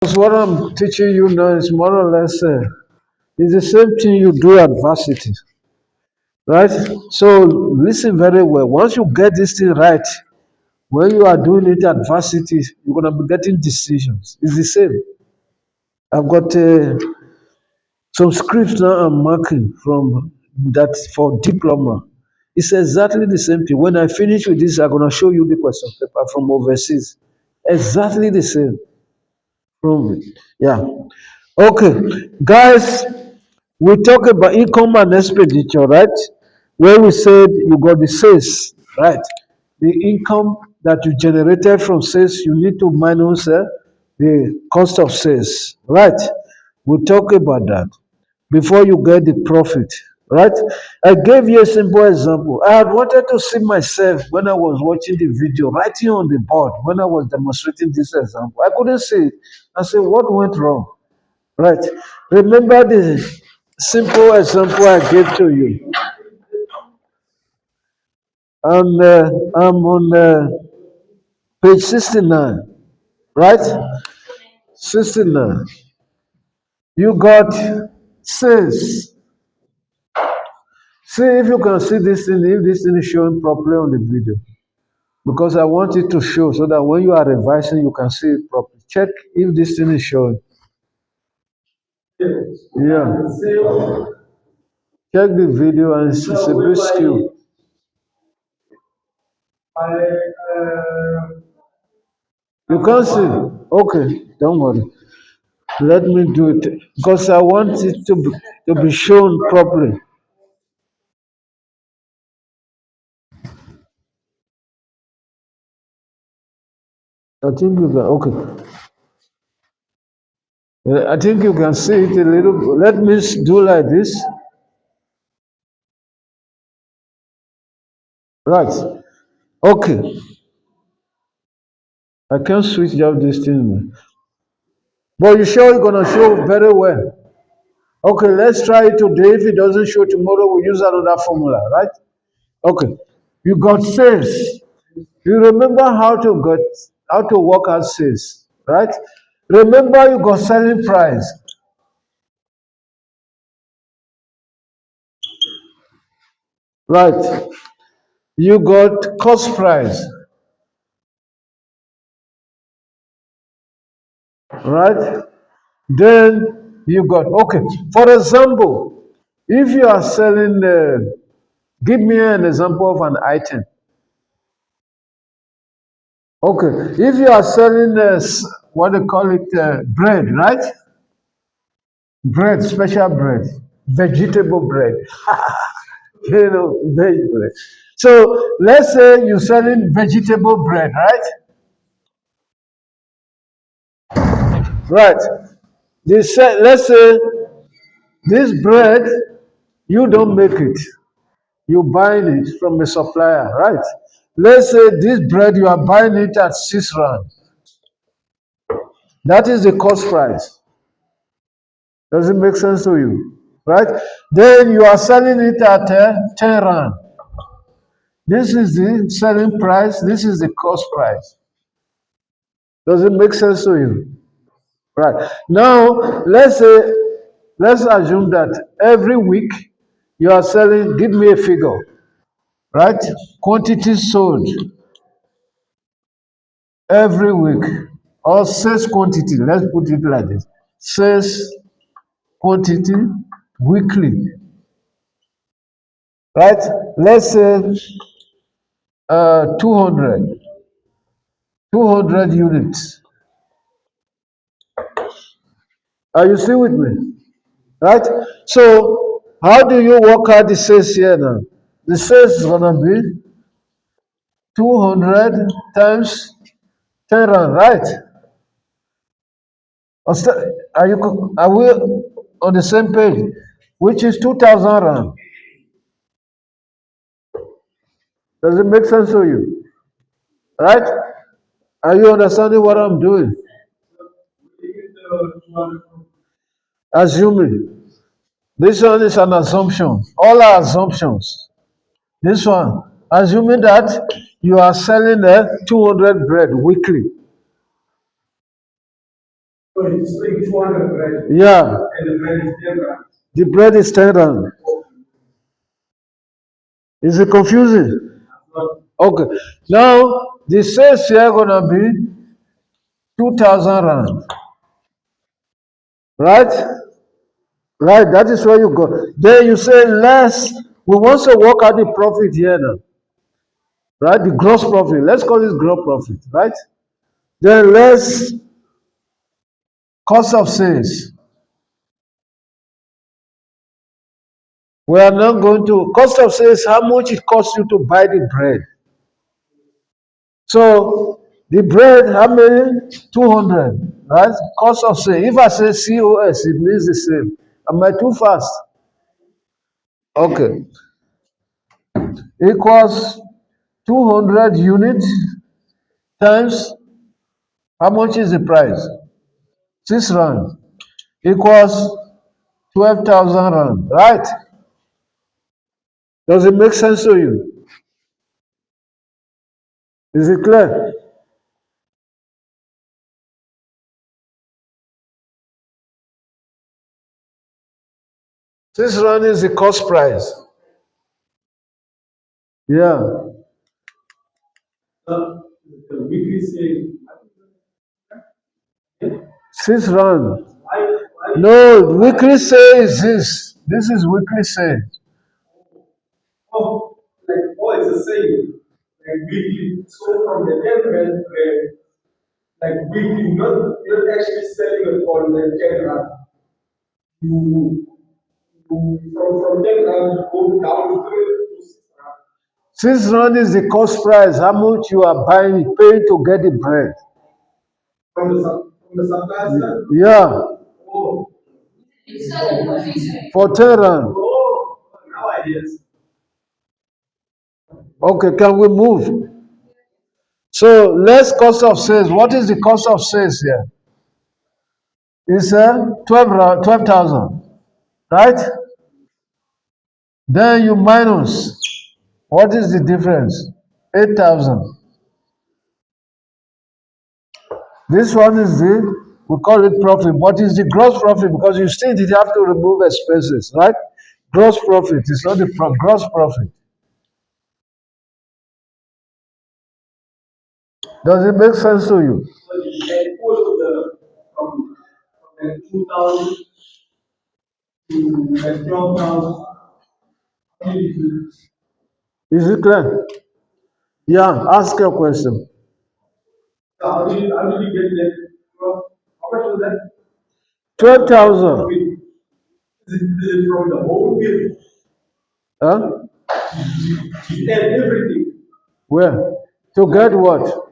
Because what I'm teaching you now is more or less it's the same thing you do adversity, right? So listen very well. Once you get this thing right, when you are doing it adversity, you're gonna be getting decisions. It's the same. I've got some scripts now I'm marking from that for diploma. It's exactly the same thing. When I finish with this, I'm gonna show you the question paper from overseas. Exactly the same. From it. Yeah. Okay, guys, we talk about income and expenditure, right? Where we said you got the sales, right? The income that you generated from sales, you need to minus the cost of sales, right? We talk about that before you get the profit, right? I gave you a simple example. I had wanted to see myself when I was watching the video, writing on the board when I was demonstrating this example. I couldn't see it. I said, what went wrong? Right. Remember the simple example I gave to you. And I'm on page 69, right? 69. You got says. See if you can see this thing, if this thing is showing properly on the video. Because I want it to show so that when you are revising, you can see it properly. Check if this thing is showing. Yeah. Check the video and it's a bit skill. You can't see. Okay, don't worry. Let me do it because I want it to be shown properly. I think you can. Okay. I think you can see it a little. Let me do like this. Right. Okay. I can't switch out this thing. But you sure it's gonna show very well. Okay, let's try it today. If it doesn't show tomorrow, we use another formula, right? Okay. You got sales. You remember how to work out sales, right? Remember you got selling price, right? You got cost price, right? Then you got, okay, for example, if you are selling, give me an example of an item. Okay, if you are selling, what they call it, bread, right? Bread, special bread, vegetable bread, veg bread. So let's say you're selling vegetable bread, right? Right. Let's say this bread, you don't make it. You buying it from a supplier, right? Let's say this bread you are buying it at 6 rand. That is the cost price. Does it make sense to you? Right? Then you are selling it at 10 rand. This is the selling price. This is the cost price. Does it make sense to you? Right. Now let's assume that every week you are selling. Give me a figure. Right? Quantity sold every week or sales quantity. Let's put it like this: sales quantity weekly, right? Let's say 200 units. Are you still with me? Right? So how do you work out the sales here now? The sales is gonna be 200 times 10 rand, right? Are we on the same page? Which is 2,000 rand. Does it make sense to you? Right? Are you understanding what I'm doing? Assuming. This one is an assumption. All are assumptions. This one, assuming that you are selling a 200 bread weekly. Yeah. The bread is 10 rand. Is it confusing? Okay. Now the sales here gonna be 2,000 rand. Right? Right. That is where you go. Then you say less. We want to work out the profit here now. Right? The gross profit. Let's call this gross profit. Right? Then less cost of sales. We are not going to cost of sales, how much it costs you to buy the bread. So the bread, how many? 200, right? Cost of sale. If I say COS, it means the same. Am I too fast? Okay. Equals 200 units times how much is the price? 6 rand. Equals 12,000 rand, right? Does it make sense to you? Is it clear? 6 rand is the cost price. Yeah. 6 rand. No, weekly say is this. This is weekly say. Six rand is the cost price, how much you are buying, paying to get the bread. Yeah, for 10 rand. Okay, can we move? So less cost of sales. What is the cost of sales here? It's 12,000, right? Then you minus. What is the difference? 8,000. This one is we call it profit, but it's the gross profit because you still did have to remove expenses, right? Gross profit is not the gross profit. Does it make sense to you? Is it clear? Yeah, ask your question. 12,000. Huh? Where? To get what?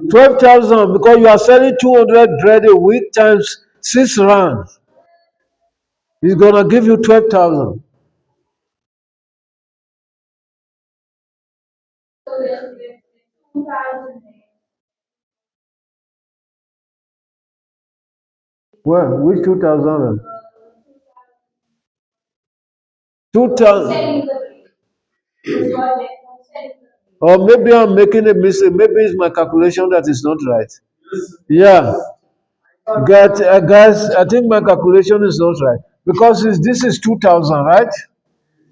12,000 because you are selling 200 bread a week times 6 rand. It's gonna give you 12,000. Where? Which 2,000? 2,000. Or maybe I'm making a mistake. Maybe it's my calculation that is not right. Yeah. Guys, I think my calculation is not right. Because this is 2,000, right?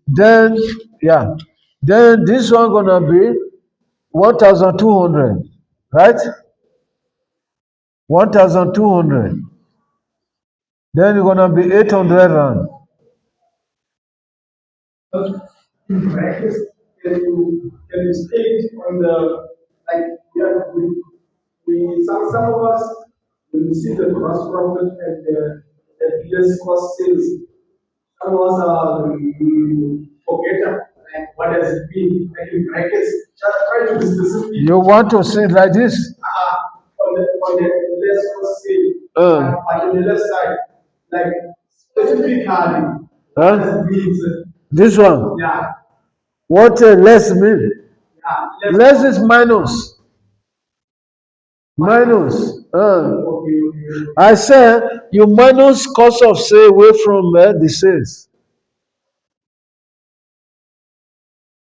Then, yeah. Then this one gonna be 1,200, right? 1,200. Then it's gonna be 800 rand. You want to see it like this? Uh, huh? This one. What less mean? Less is minus. Minus. I said you minus cost of sale away from the sales.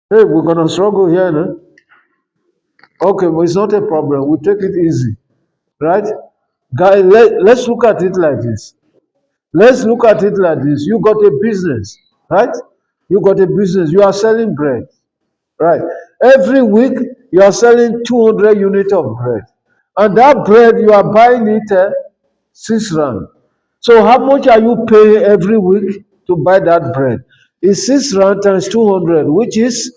Hey, we're gonna struggle here, no? Okay, but it's not a problem. We take it easy, right? Guy, let's look at it like this. Let's look at it like this. You got a business, right? You got a business. You are selling bread, right? Every week you are selling 200 units of bread, and that bread you are buying it 6 rand. So how much are you paying every week to buy that bread? It's 6 rand times 200, which is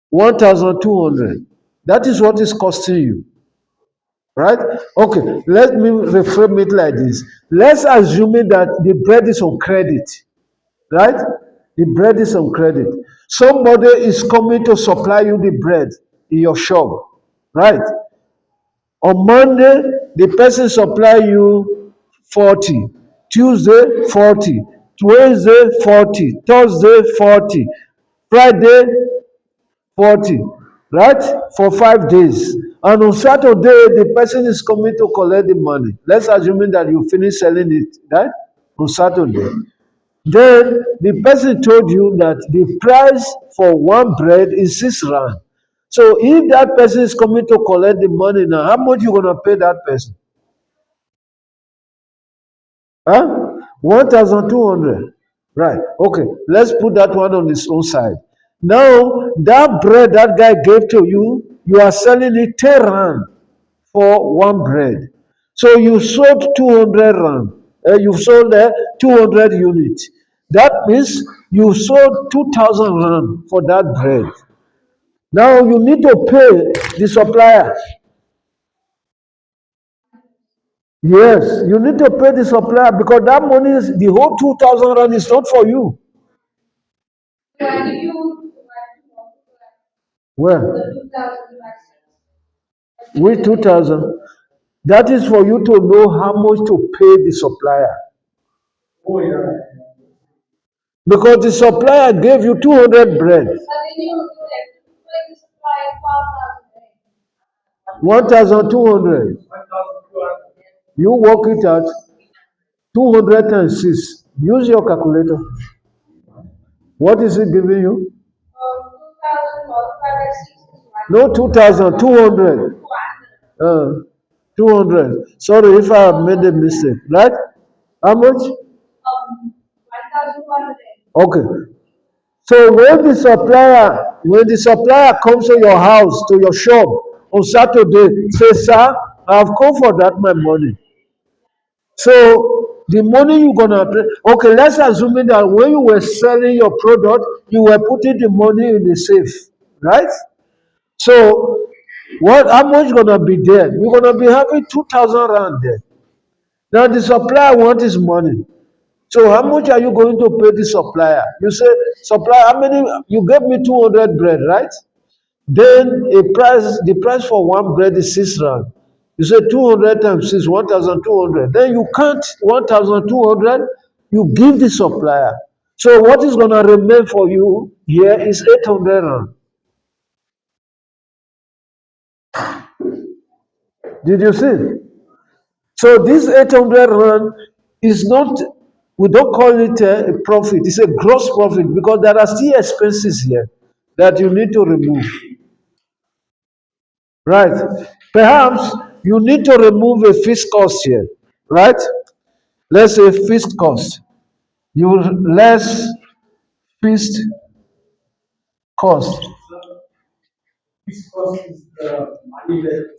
1,200. That is what is costing you, right? Okay, let me reframe it like this. Let's assume that the bread is on credit, right? The bread is on credit. Somebody is coming to supply you the bread in your shop, right? On Monday, the person supply you 40, Tuesday 40, Wednesday 40, Thursday 40, Friday 40, right? For 5 days. And on Saturday, the person is coming to collect the money. Let's assume that you finish selling it, right? On Saturday. Then the person told you that the price for one bread is 6 rand. So if that person is coming to collect the money now, how much you gonna pay that person? Huh? 1,200. Right. Okay. Let's put that one on its own side. Now that bread that guy gave to you, you are selling it 10 rand for one bread. So you sold 200 rand. You sold 200 units. That means you sold 2,000 rand for that bread. Now you need to pay the supplier. Yes, you need to pay the supplier because that money is the whole 2,000 rand is not for you. Well, with 2,000, that is for you to know how much to pay the supplier. Because the supplier gave you 200 bread. 1,200. You work it out. 206. Use your calculator. What is it giving you? No, 2,000, 200. 200. Sorry if I have made a mistake. Right? How much? Okay. So when the supplier comes to your house, to your shop on Saturday, say, sir, I've come for that my money. So the money you're gonna pay, okay, let's assume that when you were selling your product, you were putting the money in the safe, right? So what how much gonna be there? You're gonna be having 2,000 rand there. Now the supplier wants his money. So how much are you going to pay the supplier? You say, supplier, how many you gave me 200 bread, right? Then the price for one bread is 6 rand. You say 200 times 6, 1,200. Then you count 1,200, you give the supplier. So what is going to remain for you here is 800 rand. Did you see? So this 800 rand is not, we don't call it a profit, it's a gross profit because there are still expenses here that you need to remove. Right? Perhaps you need to remove a fixed cost here, right? Let's say fixed cost. You less fixed cost.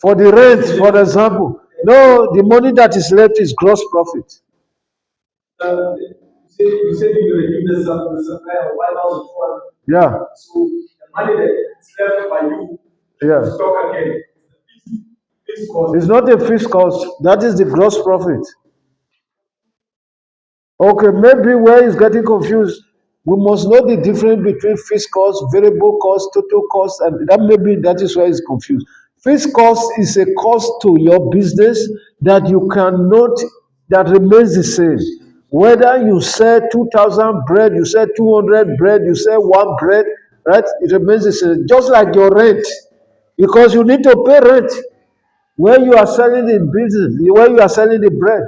For the rent, for example. No, the money that is left is gross profit. You said you were giving the supplier 1,400. Yeah. So the money that is left by you, yeah, stock again. Fixed cost. It's not a fixed cost. That is the gross profit. Okay, maybe where he's getting confused, we must know the difference between fixed cost, variable cost, total cost, and that maybe that is why he's confused. Fixed cost is a cost to your business that you cannot, that remains the same. Whether you sell 2,000 bread, you sell 200 bread, you sell one bread, right? It remains the same. Just like your rent, because you need to pay rent when you are selling the business, when you are selling the bread.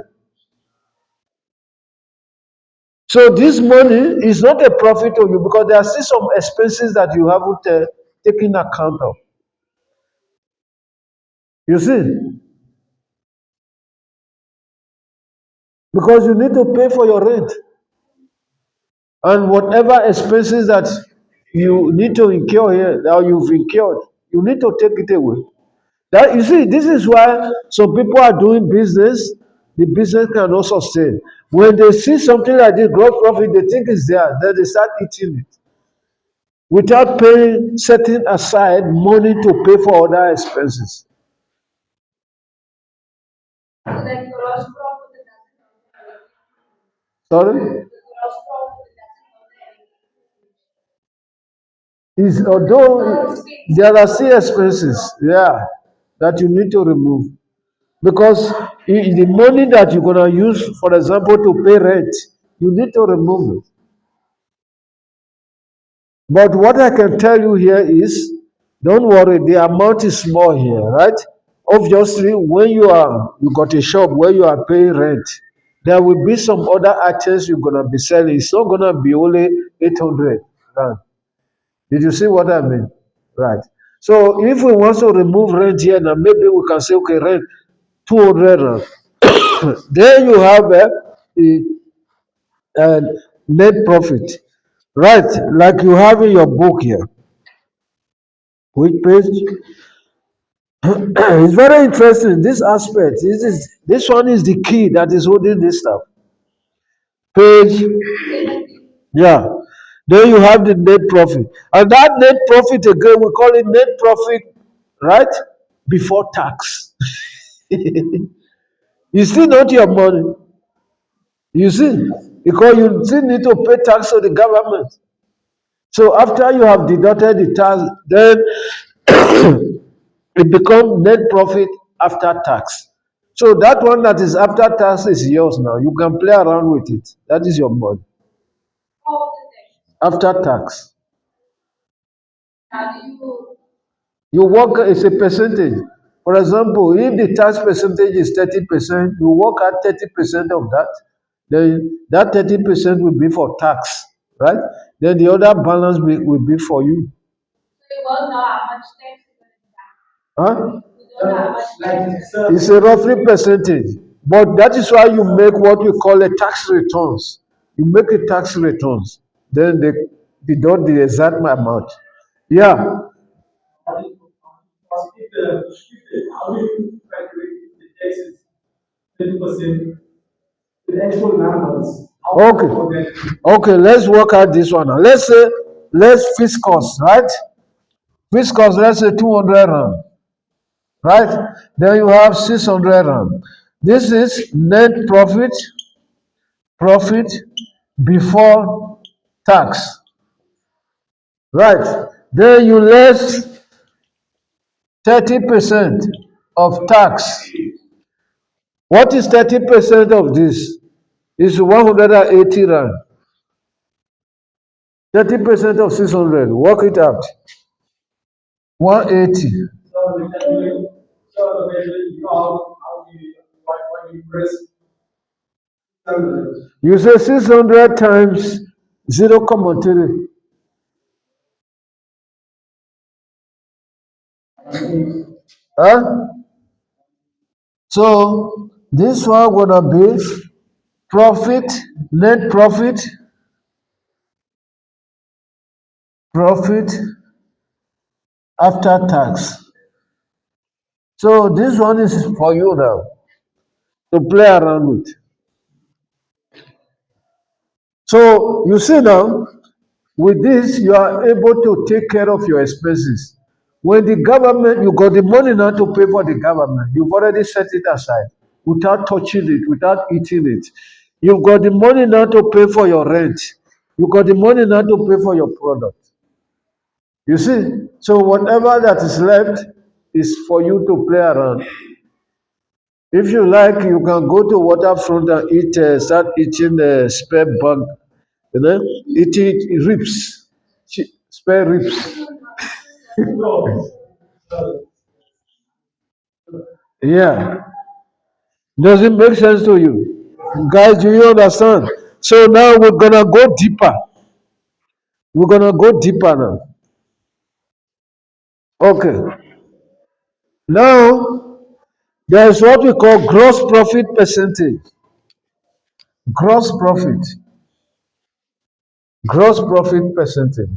So this money is not a profit to you because there are still some expenses that you haven't taken account of. You see? because you need to pay for your rent and whatever expenses that you need to incur here, that you've incurred, you need to take it away. That you see, this is why some people are doing business. The business cannot sustain. When they see something like this, gross profit, they think it's there. Then they start eating it without paying, setting aside money to pay for other expenses. Sorry, is although there are still expenses, yeah, that you need to remove because the money that you're gonna use, for example, to pay rent, you need to remove it. But what I can tell you here is, don't worry, the amount is small here, right? Obviously, when you got a shop where you are paying rent, there will be some other items you're gonna be selling. It's not gonna be only 800 rand. Did you see what I mean? Right. So if we want to remove rent here now, maybe we can say, okay, rent 200 rand. Then you have the uh, net profit, right? Like you have in your book here. Which page? It's very interesting. This aspect. This one is the key that is holding this stuff. Page, yeah. Then you have the net profit. And that net profit again, we call it net profit, right? Before tax. You still not your money. You see? Because you still need to pay tax to the government. So after you have deducted the tax, then it becomes net profit after tax. So that one that is after tax is yours now. You can play around with it. That is your money. After tax. You work as a percentage. For example, if the tax percentage is 30%, you work at 30% of that. Then that 30% will be for tax, right? Then the other balance will be for you. Huh? It's a roughly percentage. But that is why you make what we call a tax returns. You make a tax returns. Then they deduct the exact amount. Yeah. Okay. Okay, let's work out this one now. Let's say, let's fix cost, right? Fixed cost, let's say 200 rand, right? Then you have 600 rand. This is net profit, profit before tax, right? Then you less 30% of tax. What is 30% of this? Is 180 rand. 30% of 600. Work it out. 180. You say 600 times 0.3. Huh? So this one gonna be profit, net profit, profit after tax. So this one is for you now to play around with. So you see now, with this, you are able to take care of your expenses. When the government, you got the money now to pay for the government, you've already set it aside without touching it, without eating it. You've got the money now to pay for your rent. You got the money now to pay for your product. You see? So whatever that is left is for you to play around. If you like, you can go to waterfront and eat, start eating spare bug, eating ribs, spare ribs. Yeah. Does it make sense to you? Guys, do you understand? So now we're gonna go deeper. We're gonna go deeper now. Okay. Now there's what we call gross profit percentage. Gross profit. Gross profit percentage.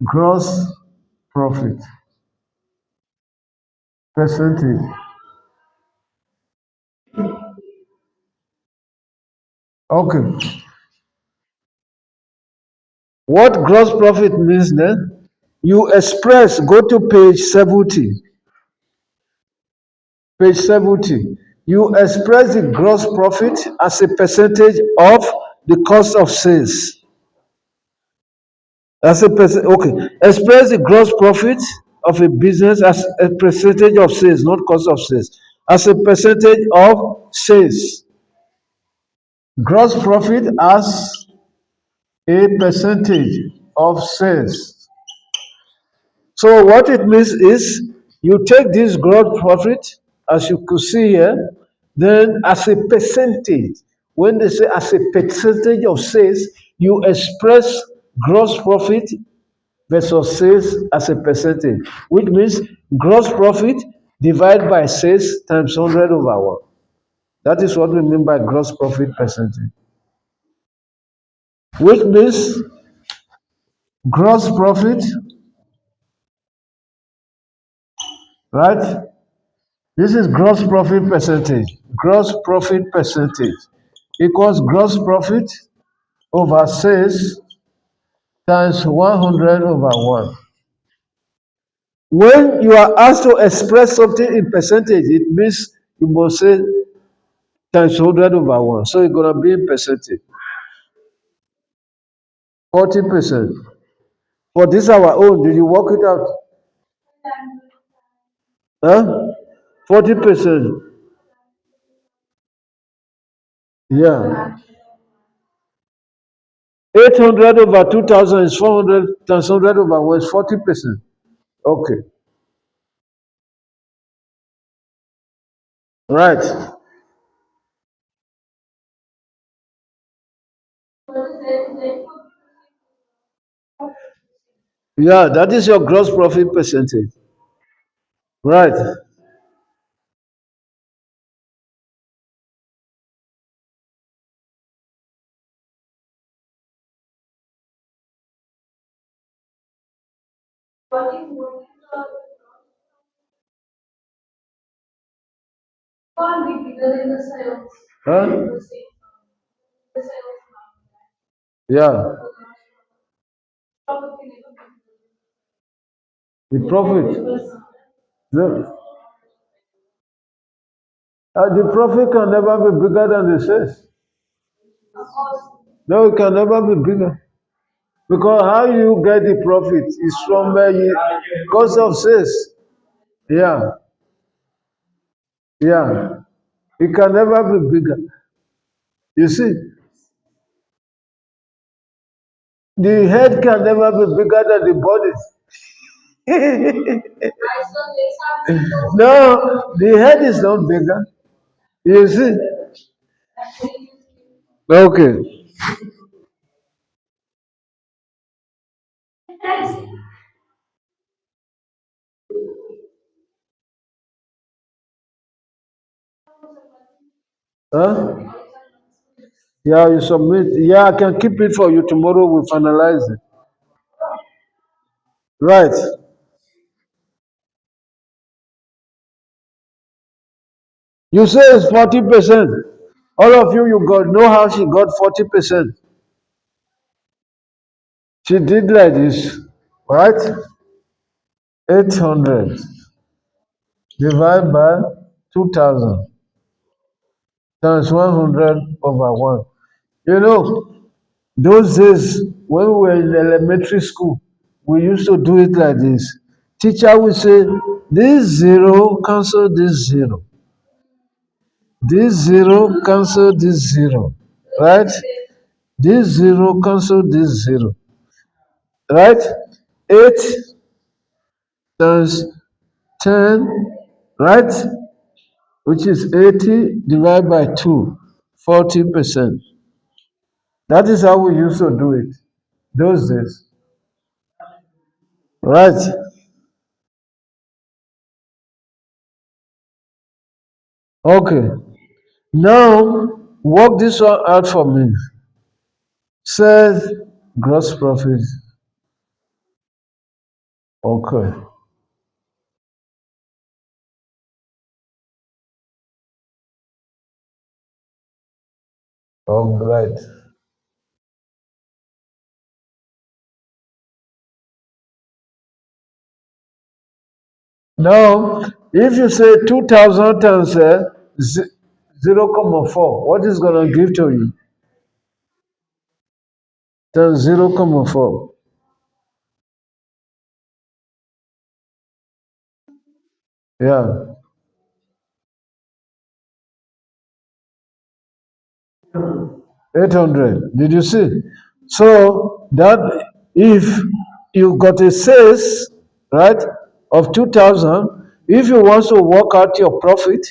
Gross profit percentage. Okay. What gross profit means then? You express, go to page 70. Page 70. You express the gross profit as a percentage of the cost of sales. As a percent, okay. Express the gross profit of a business as a percentage of sales, not cost of sales. As a percentage of sales. Gross profit as a percentage of sales. So what it means is you take this gross profit, as you could see here, then as a percentage. When they say as a percentage of sales, you express gross profit versus sales as a percentage, which means gross profit divided by sales times 100 over 1. That is what we mean by gross profit percentage. Which means gross profit, right? This is gross profit percentage. Gross profit percentage equals gross profit over sales times 100 over 1. When you are asked to express something in percentage, it means you must say times 100 over 1. So it's going to be in percentage. 40%. For this our own, did you work it out? Huh? 40%. Yeah. 800 over 2000 is 400 times 100 over 1 is 40%. Okay. Right. Yeah, that is your gross profit percentage. Right. Huh? Yeah. The profit. The profit can never be bigger than the sales. No, it can never be bigger. Because how you get the profit is from cost of sales. Yeah. Yeah. It can never be bigger. You see, the head can never be bigger than the body. No, the head is not bigger. You see? Okay. Huh? Yeah, you submit. Yeah, I can keep it for you. Tomorrow we'll finalize it. Right. You say it's 40%. All of you, you got know how she got 40%. She did like this, right? 800 divided by 2000 times 100 over 1. You know, those days when we were in elementary school, we used to do it like this. Teacher will say, this zero cancel this zero. This zero cancel this zero. Right? This zero cancel this zero. Right? 8 times 10, right? Which is 80 divided by 2, 40%. That is how we used to do it those days. Right? Okay. Now Work this one out for me. Says gross profit. Okay. All right. Now, if you say 2000 times 0.4, what is going to give to you? Times 0.4. Yeah. 800. Did you see? So that if you got a sales, right, of 2000, if you want to work out your profit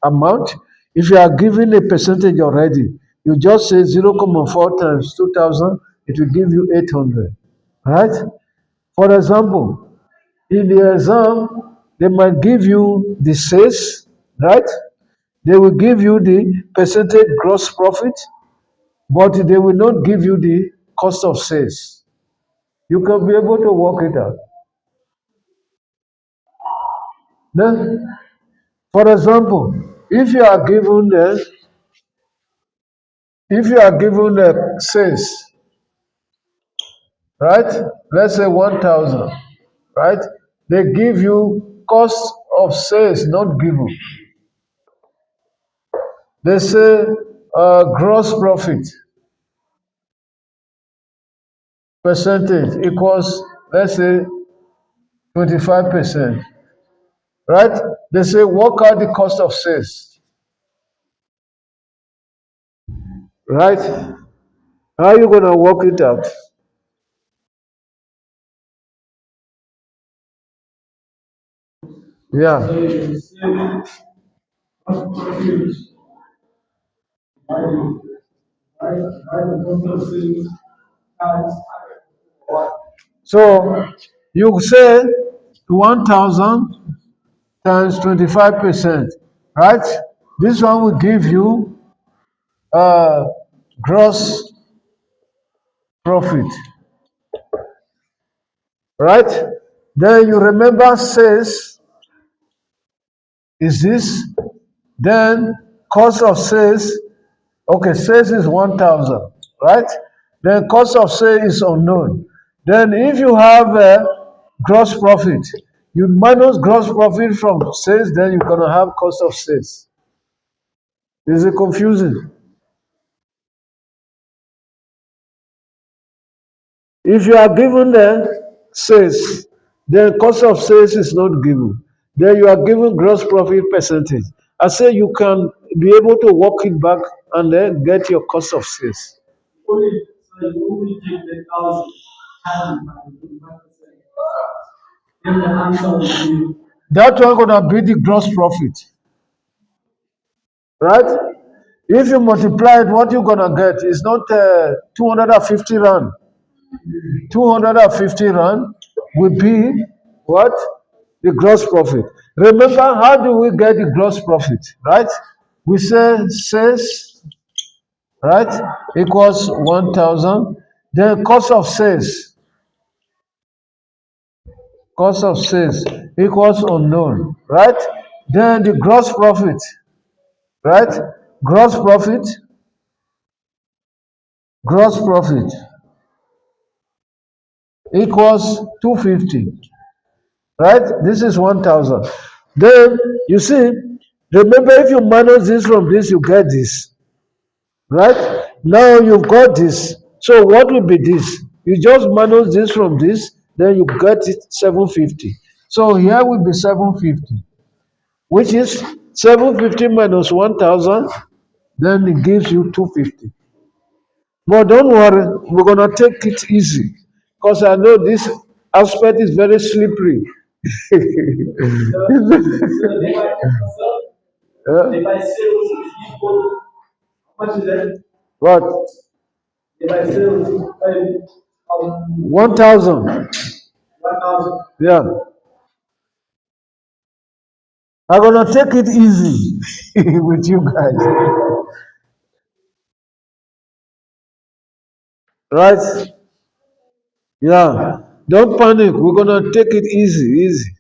amount, if you are given a percentage already, you just say 0.4 times 2000, it will give you 800, right? For example, in the exam, they might give you the sales, right? They will give you the percentage gross profit, but they will not give you the cost of sales. You can be able to work it out. Then, for example, if you are given sales, right? Let's say 1,000, right? They give you cost of sales not given. They say gross profit percentage equals, let's say, 25%, right? They say work out the cost of sales, right? How are you going to work it out? Yeah. So you say 1,000 times 25%, right? This one will give you uh, gross profit, right? Then you remember sales is this, then cost of sales. Okay, sales is 1,000, right? Then cost of sale is unknown. Then if you have gross profit, you minus gross profit from sales, then you're gonna have cost of sales. Is it confusing? If you are given the sales, then cost of sales is not given. Then you are given gross profit percentage. I say you can be able to work it back and then get your cost of sales. That one gonna be the gross profit, right? If you multiply it, what you gonna get is not 250 rand. 250 rand will be what? The gross profit. Remember, how do we get the gross profit, right? We say sales, right, equals 1,000. Then cost of sales equals unknown, right? Then the gross profit, right? Gross profit, gross profit equals 250, right? This is 1,000. Then you see, remember, if you minus this from this, you get this, right? Now you've got this. So what will be this? You just minus this from this, then you get it 750. So here will be 750, which is 750 minus 1,000, then it gives you 250. But don't worry, we're gonna take it easy because I know this aspect is very slippery. Yeah. What? 1,000. Yeah. I'm gonna take it easy with you guys. Right? Yeah. Don't panic. We're gonna take it easy, easy.